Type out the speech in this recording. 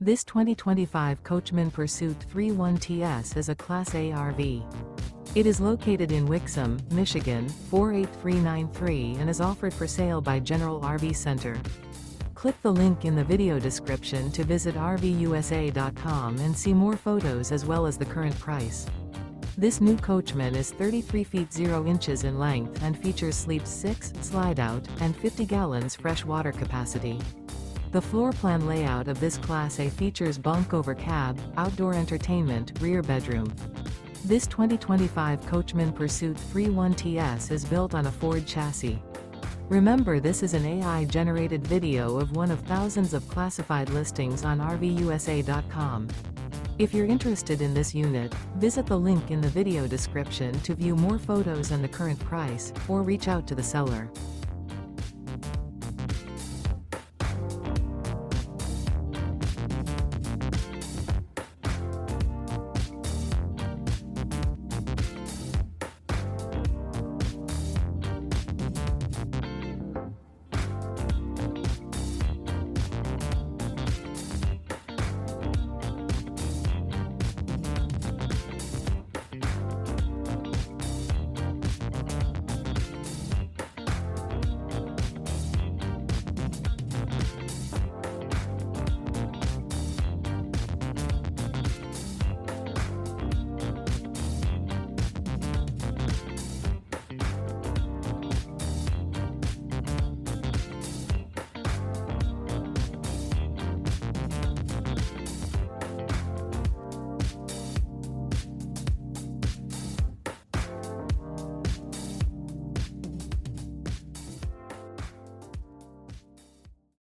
This 2025 Coachmen Pursuit 31TS is a Class A RV. It is located in Wixom, Michigan, 48393 and is offered for sale by General RV Center. Click the link in the video description to visit RVUSA.com and see more photos as well as the current price. This new Coachmen is 33 feet 0 inches in length and features sleep 6, Slideout, and 50 gallons fresh water capacity. The floor plan layout of this Class A features bunk over cab, outdoor entertainment, rear bedroom. This 2025 Coachmen Pursuit 31TS is built on a Ford chassis. Remember, this is an AI-generated video of one of thousands of classified listings on RVUSA.com. If you're interested in this unit, visit the link in the video description to view more photos and the current price, or reach out to the seller.